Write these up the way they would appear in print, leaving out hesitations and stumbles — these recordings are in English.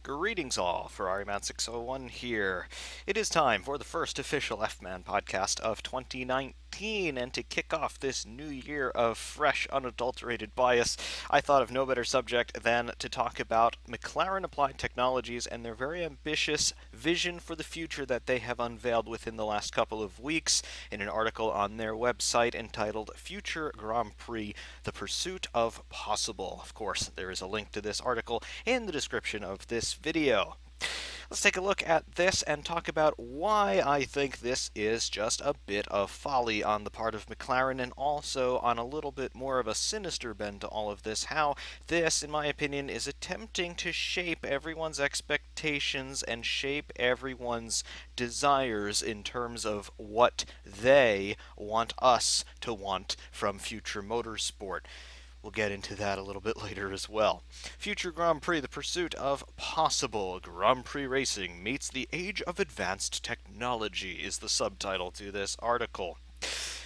Greetings all, FerrariMan601 here. It is time for the first official F-Man podcast of 2019, and to kick off this new year of fresh, unadulterated bias, I thought of no better subject than to talk about McLaren Applied Technologies and their very ambitious vision for the future that they have unveiled within the last couple of weeks in an article on their website entitled Future Grand Prix, The Pursuit of Possible. Of course, there is a link to this article in the description of this video. Let's take a look at this and talk about why I think this is just a bit of folly on the part of McLaren, and also on a little bit more of a sinister bend to all of this, how this, in my opinion, is attempting to shape everyone's expectations and shape everyone's desires in terms of what they want us to want from future motorsport. We'll get into that a little bit later as well. Future Grand Prix, the pursuit of possible. Grand Prix racing meets the age of advanced technology is the subtitle to this article.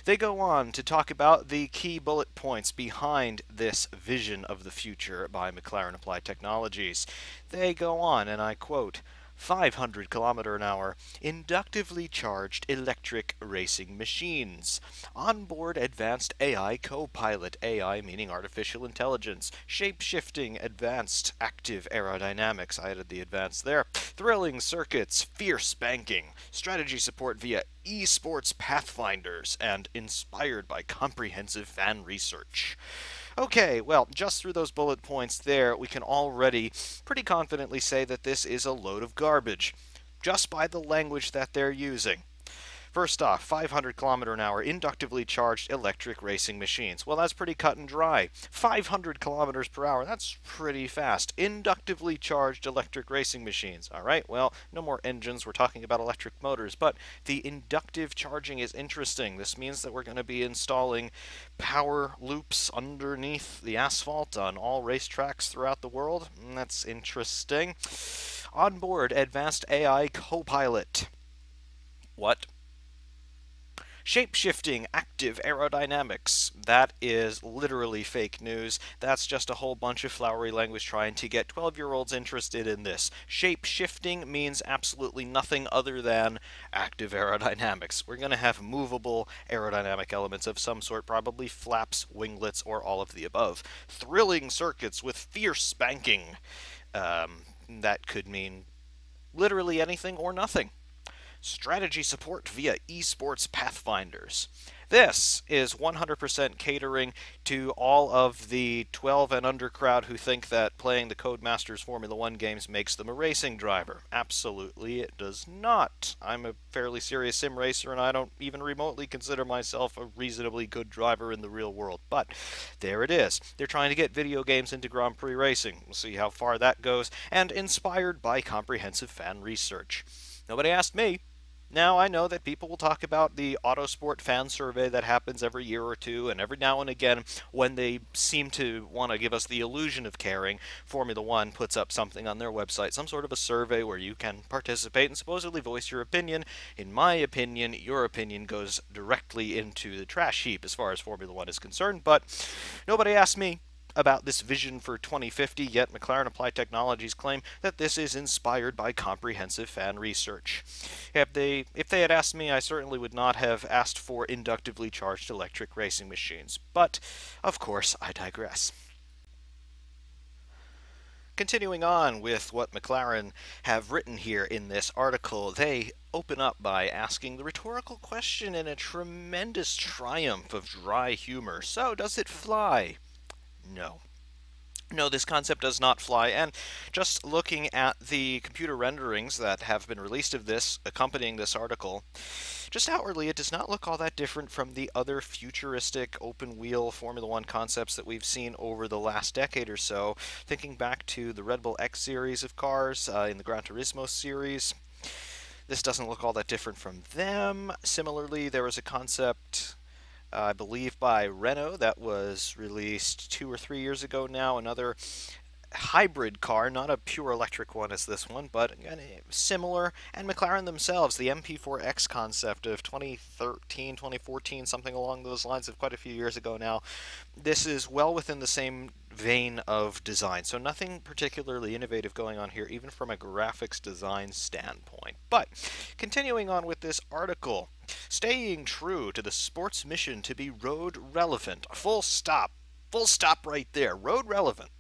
They go on to talk about the key bullet points behind this vision of the future by McLaren Applied Technologies. They go on, and I quote, 500 km/h inductively charged electric racing machines, onboard advanced AI co-pilot, AI meaning artificial intelligence, shape-shifting advanced active aerodynamics, I added the advanced there, thrilling circuits, fierce banking, strategy support via esports pathfinders, and inspired by comprehensive fan research. Okay, well, just through those bullet points there, we can already pretty confidently say that this is a load of garbage, just by the language that they're using. First off, 500 km/h inductively charged electric racing machines. Well, that's pretty cut and dry. 500 km/h, that's pretty fast. Inductively charged electric racing machines. All right, well, no more engines. We're talking about electric motors, but the inductive charging is interesting. This means that we're going to be installing power loops underneath the asphalt on all racetracks throughout the world. That's interesting. Onboard advanced AI co-pilot. What? Shape-shifting active aerodynamics. That is literally fake news. That's just a whole bunch of flowery language trying to get 12-year-olds interested in this. Shape-shifting means absolutely nothing other than active aerodynamics. We're going to have movable aerodynamic elements of some sort, probably flaps, winglets, or all of the above. Thrilling circuits with fierce spanking. That could mean literally anything or nothing. Strategy support via esports pathfinders. This is 100% catering to all of the 12 and under crowd who think that playing the Codemasters Formula 1 games makes them a racing driver. Absolutely it does not. I'm a fairly serious sim racer, and I don't even remotely consider myself a reasonably good driver in the real world. But there it is. They're trying to get video games into Grand Prix racing. We'll see how far that goes, and inspired by comprehensive fan research. Nobody asked me. Now, I know that people will talk about the Autosport fan survey that happens every year or two, and every now and again, when they seem to want to give us the illusion of caring, Formula One puts up something on their website, some sort of a survey where you can participate and supposedly voice your opinion. In my opinion, your opinion goes directly into the trash heap as far as Formula One is concerned, but nobody asked me about this vision for 2050, yet McLaren Applied Technologies claim that this is inspired by comprehensive fan research. If they had asked me, I certainly would not have asked for inductively charged electric racing machines. But, of course, I digress. Continuing on with what McLaren have written here in this article, they open up by asking the rhetorical question in a tremendous triumph of dry humor. So, does it fly? No. No, this concept does not fly, and just looking at the computer renderings that have been released of this, accompanying this article, just outwardly it does not look all that different from the other futuristic open-wheel Formula One concepts that we've seen over the last decade or so. Thinking back to the Red Bull X series of cars in the Gran Turismo series, this doesn't look all that different from them. Similarly, there was a concept, I believe by Renault, that was released 2 or 3 years ago now, another hybrid car, not a pure electric one as this one, but similar. And McLaren themselves, the MP4X concept of 2013, 2014, something along those lines, of quite a few years ago now. This is well within the same vein of design. So nothing particularly innovative going on here, even from a graphics design standpoint. But continuing on with this article, staying true to the sport's mission to be road relevant. Full stop. Full stop right there. Road relevant.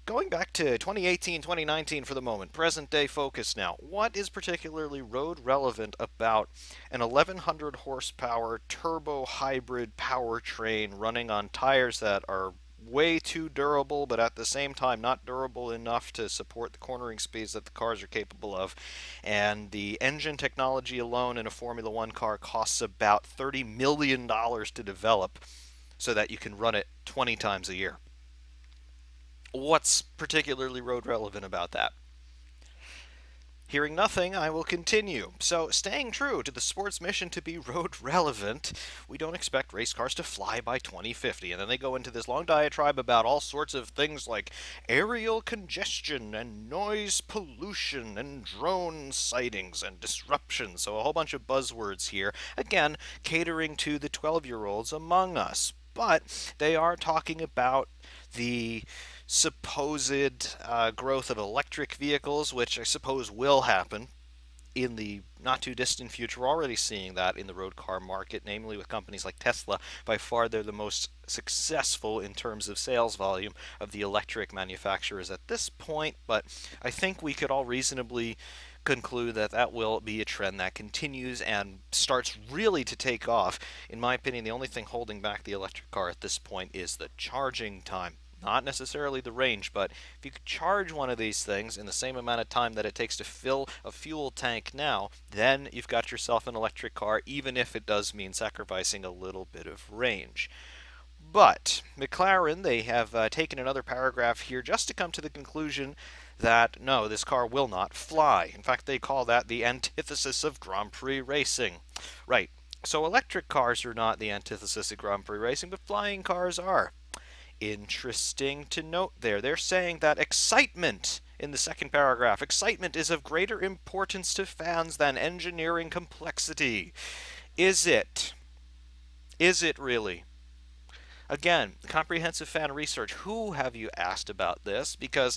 Going back to 2018, 2019 for the moment, present day focus now. What is particularly road relevant about an 1100 horsepower turbo hybrid powertrain running on tires that are way too durable, but at the same time not durable enough to support the cornering speeds that the cars are capable of? And the engine technology alone in a Formula One car costs about $30 million to develop so that you can run it 20 times a year. What's particularly road relevant about that? Hearing nothing, I will continue. So, staying true to the sport's mission to be road relevant, we don't expect race cars to fly by 2050. And then they go into this long diatribe about all sorts of things like aerial congestion and noise pollution and drone sightings and disruption. So, a whole bunch of buzzwords here, again, catering to the 12-year-olds among us. But they are talking about the supposed growth of electric vehicles, which I suppose will happen in the not too distant future. We're already seeing that in the road car market, namely with companies like Tesla. By far, they're the most successful in terms of sales volume of the electric manufacturers at this point, but I think we could all reasonably conclude that that will be a trend that continues and starts really to take off. In my opinion, the only thing holding back the electric car at this point is the charging time. Not necessarily the range, but if you could charge one of these things in the same amount of time that it takes to fill a fuel tank now, then you've got yourself an electric car, even if it does mean sacrificing a little bit of range. But McLaren, they have taken another paragraph here just to come to the conclusion that no, this car will not fly. In fact, they call that the antithesis of Grand Prix racing. Right, so electric cars are not the antithesis of Grand Prix racing, but flying cars are. Interesting to note there. They're saying that excitement, in the second paragraph, excitement is of greater importance to fans than engineering complexity. Is it? Is it really? Again, comprehensive fan research. Who have you asked about this? Because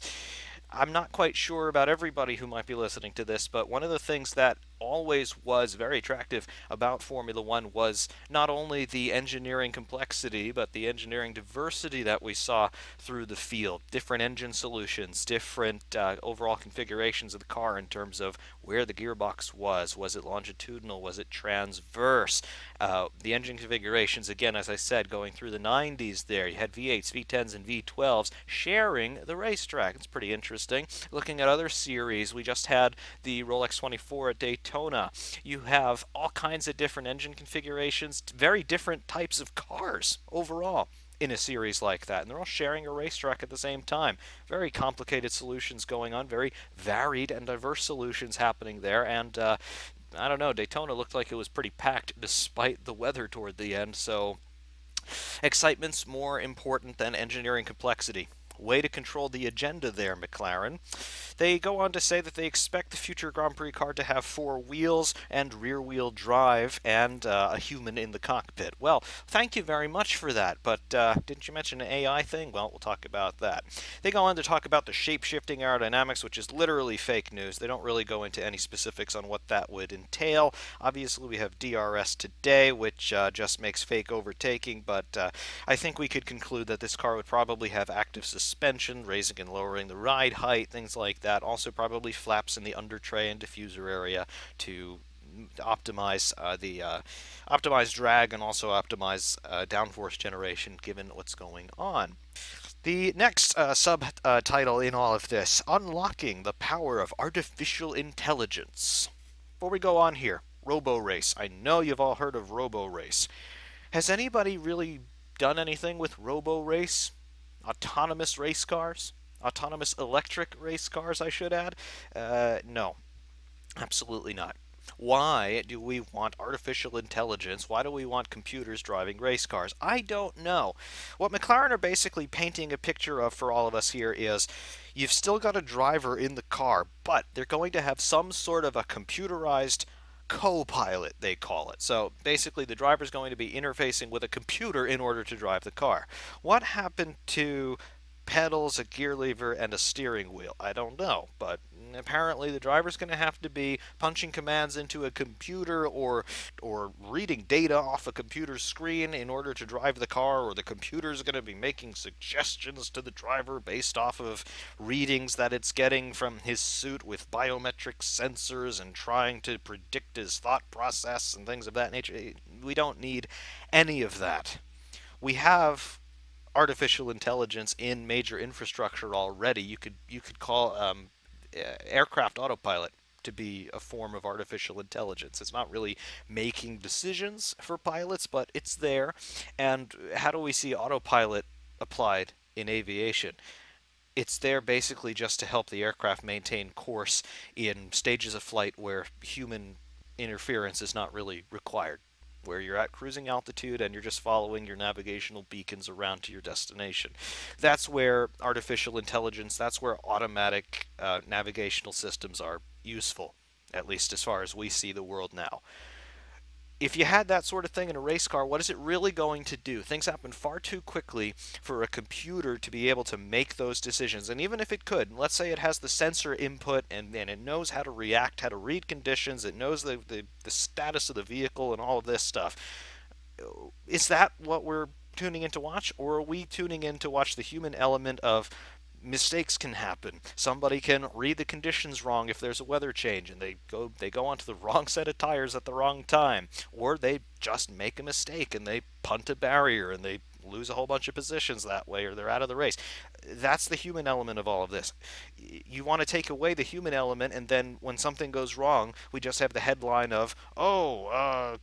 I'm not quite sure about everybody who might be listening to this, but one of the things that always was very attractive about Formula One was not only the engineering complexity, but the engineering diversity that we saw through the field. Different engine solutions, different overall configurations of the car in terms of where the gearbox was. Was it longitudinal? Was it transverse? The engine configurations, again, as I said, going through the 90s there. You had V8s, V10s, and V12s sharing the racetrack. It's pretty interesting. Looking at other series, we just had the Rolex 24 at Daytona. You have all kinds of different engine configurations, very different types of cars overall in a series like that, and they're all sharing a racetrack at the same time. Very complicated solutions going on, very varied and diverse solutions happening there, and I don't know, Daytona looked like it was pretty packed despite the weather toward the end, so excitement's more important than engineering complexity. Way to control the agenda there, McLaren. They go on to say that they expect the future Grand Prix car to have 4 wheels and rear-wheel drive and a human in the cockpit. Well, thank you very much for that, but didn't you mention an AI thing? Well, we'll talk about that. They go on to talk about the shape-shifting aerodynamics, which is literally fake news. They don't really go into any specifics on what that would entail. Obviously, we have DRS today, which just makes fake overtaking, but I think we could conclude that this car would probably have active suspension, raising and lowering the ride height, things like that. Also probably flaps in the under tray and diffuser area to optimize optimize drag and also optimize downforce generation given what's going on. The next subtitle in all of this, Unlocking the Power of Artificial Intelligence. Before we go on here, Robo-Race. I know you've all heard of Robo-Race. Has anybody really done anything with Robo-Race? Autonomous race cars? Autonomous electric race cars, I should add? No. Absolutely not. Why do we want artificial intelligence? Why do we want computers driving race cars? I don't know. What McLaren are basically painting a picture of for all of us here is you've still got a driver in the car, but they're going to have some sort of a computerized co-pilot, they call it. So basically the driver's going to be interfacing with a computer in order to drive the car. What happened to pedals, a gear lever, and a steering wheel? I don't know, but apparently the driver's going to have to be punching commands into a computer or reading data off a computer screen in order to drive the car, or the computer's going to be making suggestions to the driver based off of readings that it's getting from his suit with biometric sensors and trying to predict his thought process and things of that nature. We don't need any of that. We have artificial intelligence in major infrastructure already. You could call aircraft autopilot to be a form of artificial intelligence. It's not really making decisions for pilots, but it's there. And how do we see autopilot applied in aviation? It's there basically just to help the aircraft maintain course in stages of flight where human interference is not really required, where you're at cruising altitude and you're just following your navigational beacons around to your destination. That's where artificial intelligence, that's where automatic navigational systems are useful, at least as far as we see the world now. If you had that sort of thing in a race car, what is it really going to do? Things happen far too quickly for a computer to be able to make those decisions. And even if it could, let's say it has the sensor input and it knows how to react, how to read conditions, it knows the status of the vehicle and all of this stuff. Is that what we're tuning in to watch? Or are we tuning in to watch the human element of mistakes can happen? Somebody can read the conditions wrong if there's a weather change and they go onto the wrong set of tires at the wrong time, or they just make a mistake and they punt a barrier and they lose a whole bunch of positions that way, or they're out of the race. That's the human element of all of this. You want to take away the human element, and then when something goes wrong, we just have the headline of,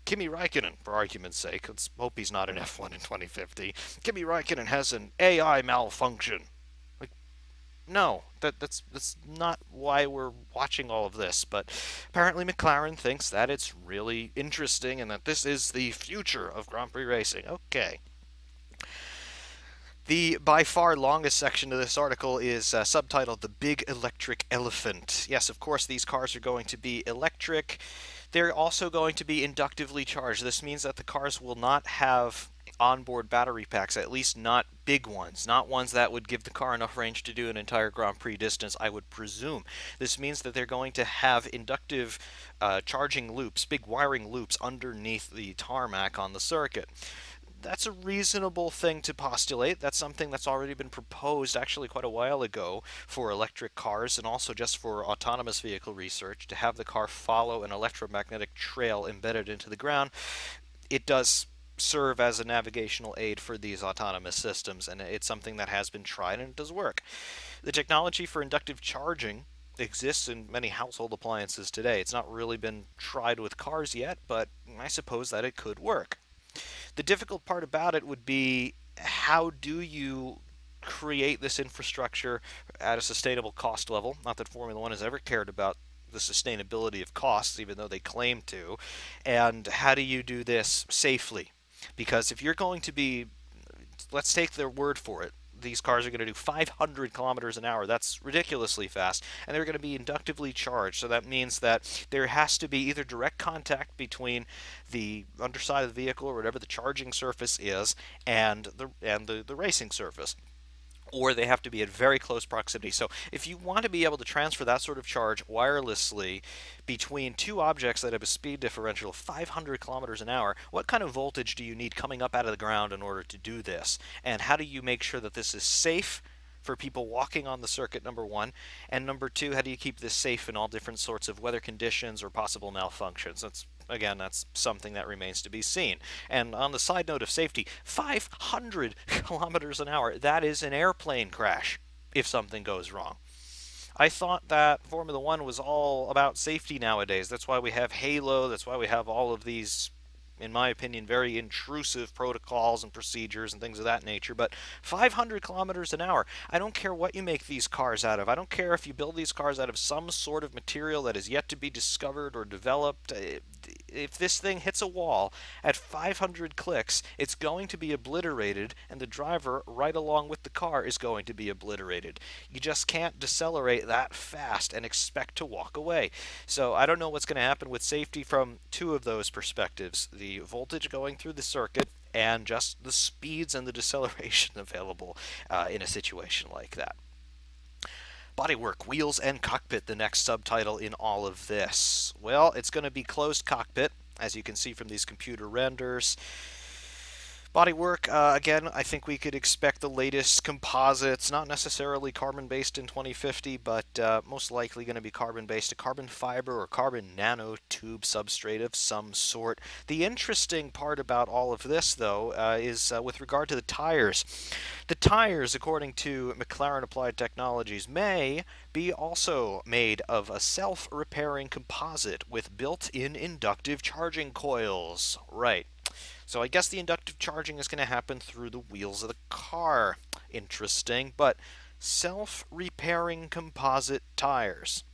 Kimi Räikkönen, for argument's sake. Let's hope he's not an F1 in 2050. Kimi Räikkönen has an AI malfunction. No, that's not why we're watching all of this, but apparently McLaren thinks that it's really interesting and that this is the future of Grand Prix racing. Okay. The by far longest section of this article is subtitled "The Big Electric Elephant." Yes, of course, these cars are going to be electric. They're also going to be inductively charged. This means that the cars will not have onboard battery packs, at least not big ones, not ones that would give the car enough range to do an entire Grand Prix distance, I would presume. This means that they're going to have inductive charging loops, big wiring loops underneath the tarmac on the circuit. That's a reasonable thing to postulate. That's something that's already been proposed actually quite a while ago for electric cars and also just for autonomous vehicle research, to have the car follow an electromagnetic trail embedded into the ground. It does serve as a navigational aid for these autonomous systems, and it's something that has been tried and it does work. The technology for inductive charging exists in many household appliances today. It's not really been tried with cars yet, but I suppose that it could work. The difficult part about it would be, how do you create this infrastructure at a sustainable cost level? Not that Formula One has ever cared about the sustainability of costs, even though they claim to. And how do you do this safely? Because if you're going to be, let's take their word for it, these cars are going to do 500 kilometers an hour. That's ridiculously fast. And they're going to be inductively charged. So that means that there has to be either direct contact between the underside of the vehicle, or whatever the charging surface is, and the racing surface, or they have to be at very close proximity. So if you want to be able to transfer that sort of charge wirelessly between two objects that have a speed differential of 500 kilometers an hour, what kind of voltage do you need coming up out of the ground in order to do this? And how do you make sure that this is safe for people walking on the circuit, number one, and number two, how do you keep this safe in all different sorts of weather conditions or possible malfunctions? That's something that remains to be seen. And on the side note of safety, 500 kilometers an hour, that is an airplane crash if something goes wrong. I thought that Formula One was all about safety nowadays. That's why we have Halo, that's why we have all of these, in my opinion, very intrusive protocols and procedures and things of that nature. But 500 kilometers an hour, I don't care what you make these cars out of. I don't care if you build these cars out of some sort of material that is yet to be discovered or developed. if this thing hits a wall at 500 clicks, it's going to be obliterated, and the driver right along with the car is going to be obliterated. You just can't decelerate that fast and expect to walk away. So I don't know what's going to happen with safety from two of those perspectives: the voltage going through the circuit and just the speeds and the deceleration available in a situation like that. Bodywork, wheels, and cockpit, the next subtitle in all of this. Well, it's going to be closed cockpit, as you can see from these computer renders. Bodywork, again, I think we could expect the latest composites, not necessarily carbon-based in 2050, but most likely going to be carbon-based, a carbon fiber or carbon nanotube substrate of some sort. The interesting part about all of this, though, is with regard to the tires. The tires, according to McLaren Applied Technologies, may be also made of a self-repairing composite with built-in inductive charging coils. Right. So I guess the inductive charging is going to happen through the wheels of the car. Interesting, but self-repairing composite tires.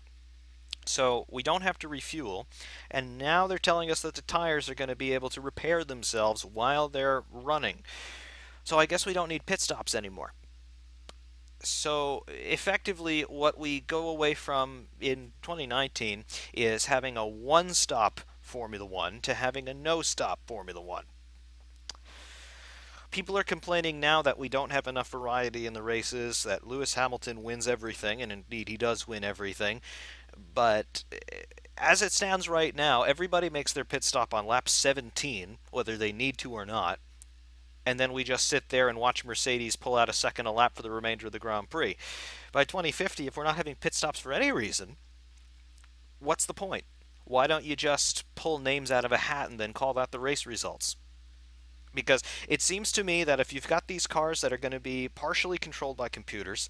So we don't have to refuel, and now they're telling us that the tires are going to be able to repair themselves while they're running. So I guess we don't need pit stops anymore. So effectively what we go away from in 2019 is having a one-stop Formula One to having a no-stop Formula One. People are complaining now that we don't have enough variety in the races, that Lewis Hamilton wins everything, and indeed he does win everything. But as it stands right now, everybody makes their pit stop on lap 17, whether they need to or not. And then we just sit there and watch Mercedes pull out a second a lap for the remainder of the Grand Prix. By 2050, if we're not having pit stops for any reason, what's the point? Why don't you just pull names out of a hat and then call that the race results? Because it seems to me that if you've got these cars that are going to be partially controlled by computers,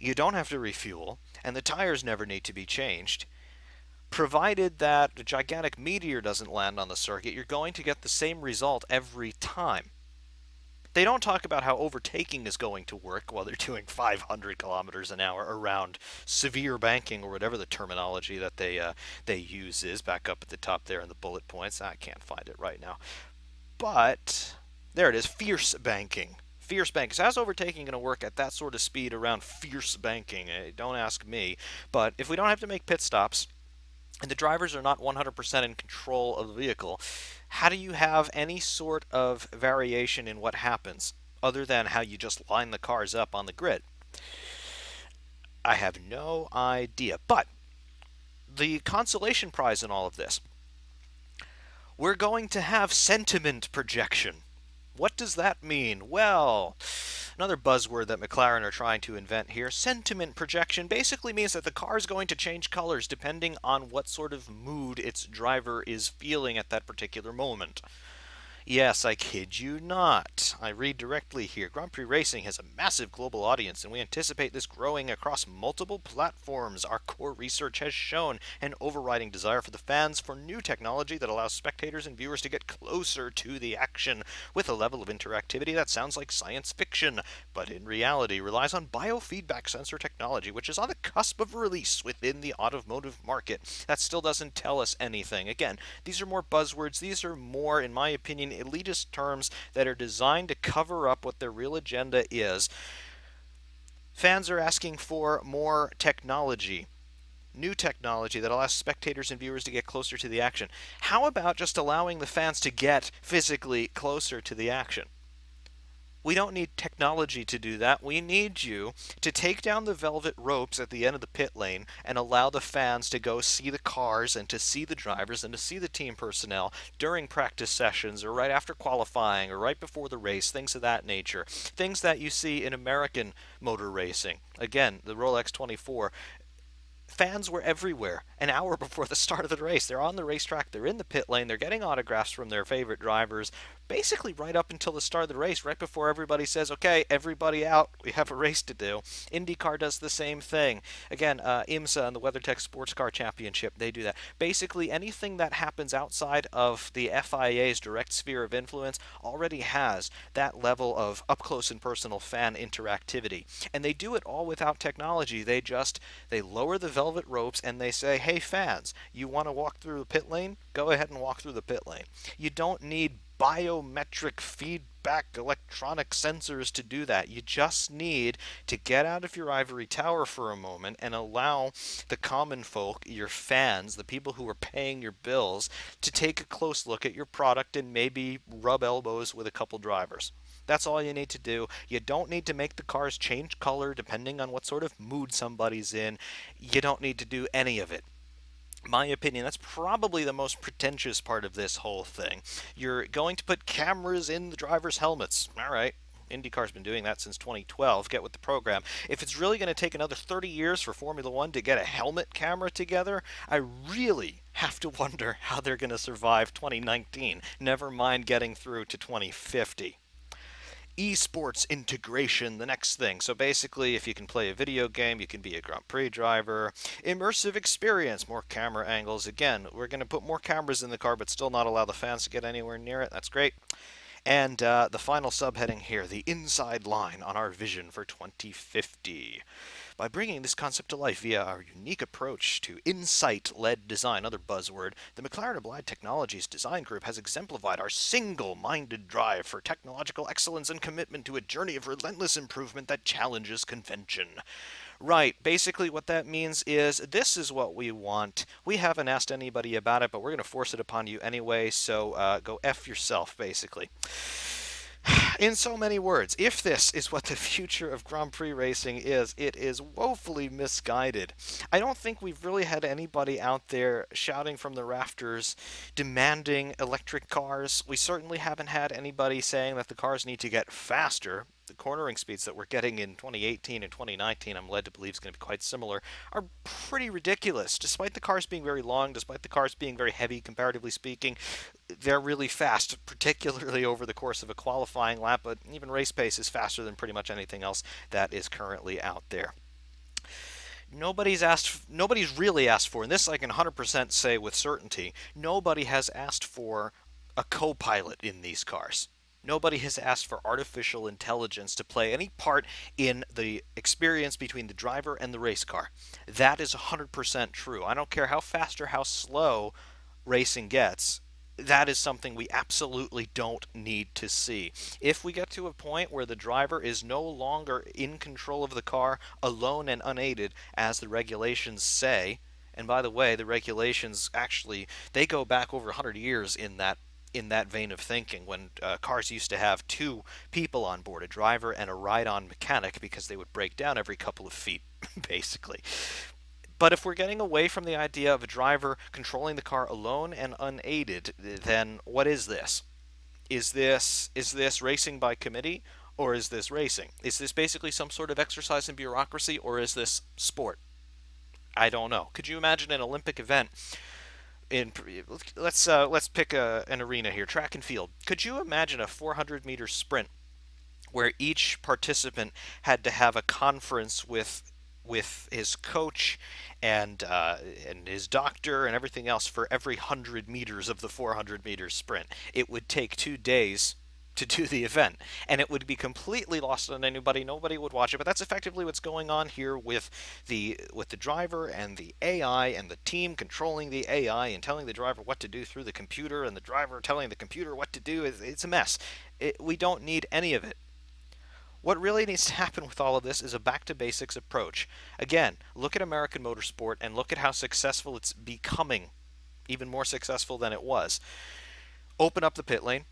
you don't have to refuel, and the tires never need to be changed. Provided that a gigantic meteor doesn't land on the circuit, you're going to get the same result every time. They don't talk about how overtaking is going to work while they're doing 500 kilometers an hour around severe banking, or whatever the terminology that they use is, back up at the top there in the bullet points. I can't find it right now. But there it is, fierce banking. Fierce banking. So how's overtaking going to work at that sort of speed around fierce banking? Don't ask me. But if we don't have to make pit stops, and the drivers are not 100% in control of the vehicle, how do you have any sort of variation in what happens, other than how you just line the cars up on the grid? I have no idea. But the consolation prize in all of this, we're going to have sentiment projection. What does that mean? Well, another buzzword that McLaren are trying to invent here, sentiment projection, basically means that the car is going to change colors depending on what sort of mood its driver is feeling at that particular moment. Yes, I kid you not. I read directly here. Grand Prix racing has a massive global audience, and we anticipate this growing across multiple platforms. Our core research has shown an overriding desire for the fans for new technology that allows spectators and viewers to get closer to the action with a level of interactivity that sounds like science fiction, but in reality relies on biofeedback sensor technology, which is on the cusp of release within the automotive market. That still doesn't tell us anything. Again, these are more buzzwords. These are more, in my opinion, elitist terms that are designed to cover up what their real agenda is. Fans are asking for more technology, new technology that allows spectators and viewers to get closer to the action. How about just allowing the fans to get physically closer to the action? We don't need technology to do that. We need you to take down the velvet ropes at the end of the pit lane and allow the fans to go see the cars and to see the drivers and to see the team personnel during practice sessions or right after qualifying or right before the race, things of that nature. Things that you see in American motor racing. Again, the Rolex 24. Fans were everywhere an hour before the start of the race. They're on the racetrack, they're in the pit lane, they're getting autographs from their favorite drivers, basically right up until the start of the race, right before everybody says, okay, everybody out, we have a race to do. IndyCar does the same thing. Again, IMSA and the WeatherTech Sports Car Championship, they do that. Basically, anything that happens outside of the FIA's direct sphere of influence already has that level of up-close and personal fan interactivity. And they do it all without technology. They lower the velvet ropes and they say, hey fans, you want to walk through the pit lane? Go ahead and walk through the pit lane. You don't need biometric feedback electronic sensors to do that. You just need to get out of your ivory tower for a moment and allow the common folk, your fans, the people who are paying your bills, to take a close look at your product and maybe rub elbows with a couple drivers. That's all you need to do. You don't need to make the cars change color depending on what sort of mood somebody's in. You don't need to do any of it. My opinion, that's probably the most pretentious part of this whole thing. You're going to put cameras in the drivers' helmets. All right. IndyCar's been doing that since 2012. Get with the program. If it's really going to take another 30 years for Formula One to get a helmet camera together, I really have to wonder how they're going to survive 2019. Never mind getting through to 2050. Esports integration, the next thing. So basically, if you can play a video game, you can be a Grand Prix driver. Immersive experience, more camera angles. Again, we're going to put more cameras in the car, but still not allow the fans to get anywhere near it. That's great. And the final subheading here, the inside line on our vision for 2050. By bringing this concept to life via our unique approach to insight-led design, another buzzword, the McLaren Applied Technologies design group has exemplified our single-minded drive for technological excellence and commitment to a journey of relentless improvement that challenges convention. Right, basically what that means is this is what we want. We haven't asked anybody about it, but we're going to force it upon you anyway, so go F yourself, basically. In so many words, if this is what the future of Grand Prix racing is, it is woefully misguided. I don't think we've really had anybody out there shouting from the rafters, demanding electric cars. We certainly haven't had anybody saying that the cars need to get faster. The cornering speeds that we're getting in 2018 and 2019, I'm led to believe is going to be quite similar, are pretty ridiculous. Despite the cars being very long, despite the cars being very heavy, comparatively speaking, they're really fast, particularly over the course of a qualifying lap, but even race pace is faster than pretty much anything else that is currently out there. Nobody's really asked for, and this I can 100% say with certainty, nobody has asked for a co-pilot in these cars. Nobody has asked for artificial intelligence to play any part in the experience between the driver and the race car. That is 100% true. I don't care how fast or how slow racing gets. That is something we absolutely don't need to see. If we get to a point where the driver is no longer in control of the car, alone and unaided, as the regulations say, and by the way, the regulations actually, they go back over 100 years in that vein of thinking, when cars used to have two people on board, a driver and a ride-on mechanic, because they would break down every couple of feet, basically. But if we're getting away from the idea of a driver controlling the car alone and unaided, then what is this? Is this racing by committee, or is this racing? Is this basically some sort of exercise in bureaucracy, or is this sport? I don't know. Could you imagine an Olympic event? Let's pick an arena here, track and field. Could you imagine a 400-meter sprint where each participant had to have a conference with his coach and his doctor and everything else for every 100 meters of the 400-meter sprint? It would take 2 days to do the event, and it would be completely lost on anybody. Nobody would watch it. But that's effectively what's going on here with the driver and the AI and the team controlling the AI and telling the driver what to do through the computer, and the driver telling the computer what to do. It's a mess. We don't need any of it. What really needs to happen with all of this is a back-to-basics approach. Again, look at American motorsport and look at how successful it's becoming, even more successful than it was. Open up the pit lane,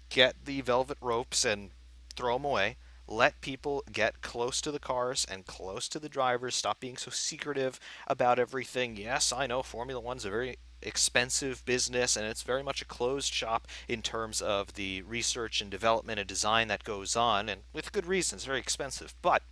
get the velvet ropes and throw them away. Let people get close to the cars and close to the drivers. Stop being so secretive about everything. Yes, I know Formula One's a very expensive business, and it's very much a closed shop in terms of the research and development and design that goes on, and with good reason. It's very expensive. But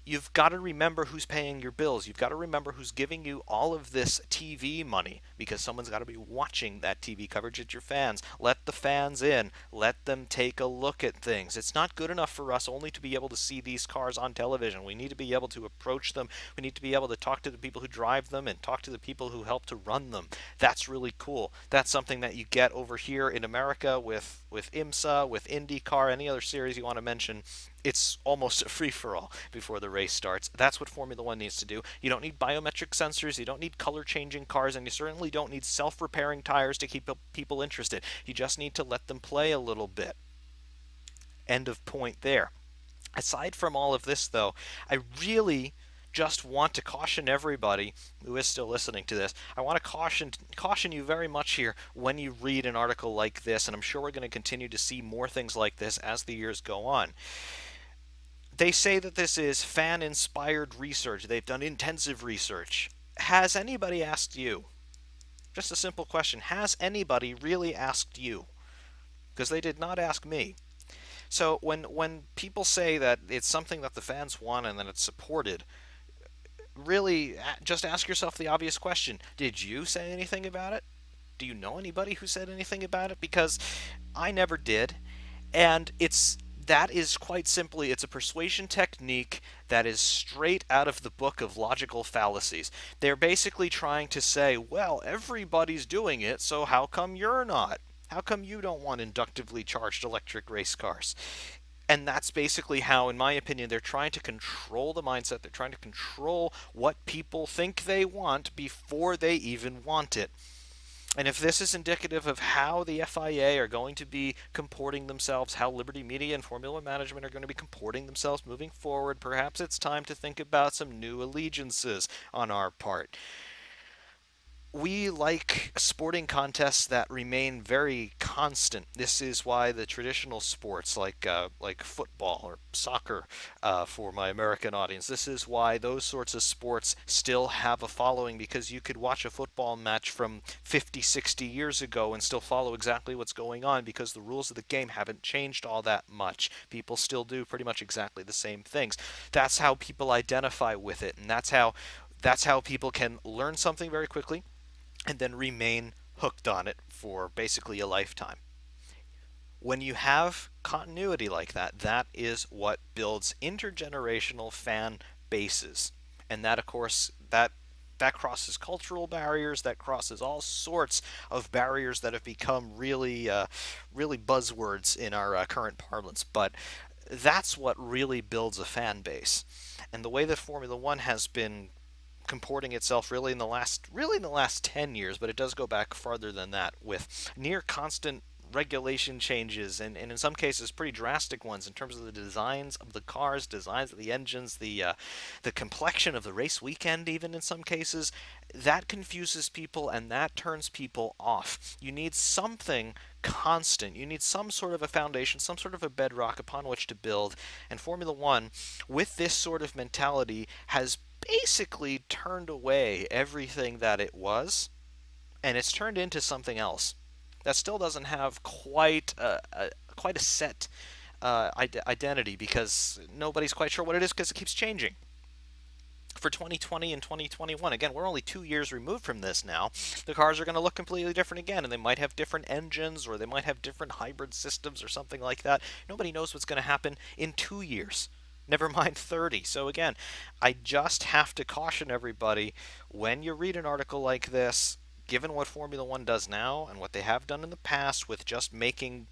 you've got to remember who's paying your bills. You've got to remember who's giving you all of this TV money, because someone's got to be watching that TV coverage. It's your fans. Let the fans in. Let them take a look at things. It's not good enough for us only to be able to see these cars on television. We need to be able to approach them. We need to be able to talk to the people who drive them and talk to the people who help to run them. That's really cool. That's something that you get over here in America with IMSA, with IndyCar, any other series you want to mention. It's almost a free-for-all before the race starts. That's what Formula One needs to do. You don't need biometric sensors, you don't need color-changing cars, and you certainly don't need self-repairing tires to keep people interested. You just need to let them play a little bit. End of point there. Aside from all of this, though, I really just want to caution everybody who is still listening to this. I want to caution you very much here when you read an article like this, and I'm sure we're going to continue to see more things like this as the years go on. They say that this is fan-inspired research. They've done intensive research. Has anybody asked you? Just a simple question. Has anybody really asked you? Because they did not ask me. So when people say that it's something that the fans want and that it's supported, really just ask yourself the obvious question. Did you say anything about it? Do you know anybody who said anything about it? Because I never did. And that is quite simply, it's a persuasion technique that is straight out of the book of logical fallacies. They're basically trying to say, well, everybody's doing it, so how come you're not? How come you don't want inductively charged electric race cars? And that's basically how, in my opinion, they're trying to control the mindset. They're trying to control what people think they want before they even want it. And if this is indicative of how the FIA are going to be comporting themselves, how Liberty Media and Formula Management are going to be comporting themselves moving forward, perhaps it's time to think about some new allegiances on our part. We like sporting contests that remain very constant. This is why the traditional sports like football or soccer, for my American audience, this is why those sorts of sports still have a following, because you could watch a football match from 50, 60 years ago and still follow exactly what's going on, because the rules of the game haven't changed all that much. People still do pretty much exactly the same things. That's how people identify with it, and that's how people can learn something very quickly and then remain hooked on it for basically a lifetime. When you have continuity like that, that is what builds intergenerational fan bases. And that, of course, that crosses cultural barriers, that crosses all sorts of barriers that have become really buzzwords in our current parlance. But that's what really builds a fan base. And the way that Formula One has been comporting itself really in the last 10 years, but it does go back farther than that, with near constant regulation changes, and in some cases pretty drastic ones in terms of the designs of the cars, designs of the engines, the complexion of the race weekend, even in some cases. That confuses people and that turns people off. You need something constant. You need some sort of a foundation, some sort of a bedrock upon which to build, and Formula One, with this sort of mentality, has basically turned away everything that it was, and it's turned into something else that still doesn't have quite a set identity, because nobody's quite sure what it is, because it keeps changing. For 2020 and 2021, again, we're only 2 years removed from this now. The cars are going to look completely different again, and they might have different engines, or they might have different hybrid systems or something like that. Nobody knows what's going to happen in 2 years. Never mind 30. So again, I just have to caution everybody, when you read an article like this, given what Formula One does now and what they have done in the past with just making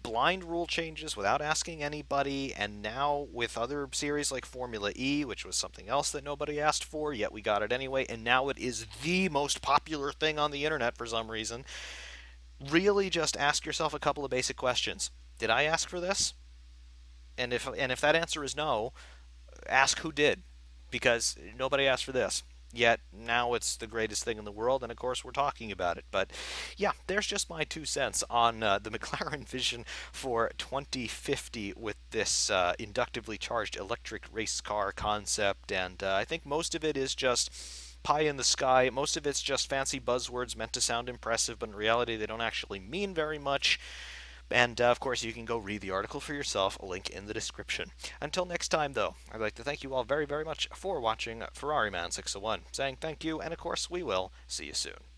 blind rule changes without asking anybody, and now with other series like Formula E, which was something else that nobody asked for, yet we got it anyway, and now it is the most popular thing on the internet for some reason, really just ask yourself a couple of basic questions. Did I ask for this? And if that answer is no, ask who did, because nobody asked for this. Yet now it's the greatest thing in the world, and of course we're talking about it. But yeah, there's just my 2 cents on the McLaren vision for 2050 with this inductively charged electric race car concept. And I think most of it is just pie in the sky. Most of it's just fancy buzzwords meant to sound impressive, but in reality they don't actually mean very much. And of course, you can go read the article for yourself, a link in the description. Until next time, though, I'd like to thank you all very, very much for watching Ferrari Man 601, saying thank you, and of course, we will see you soon.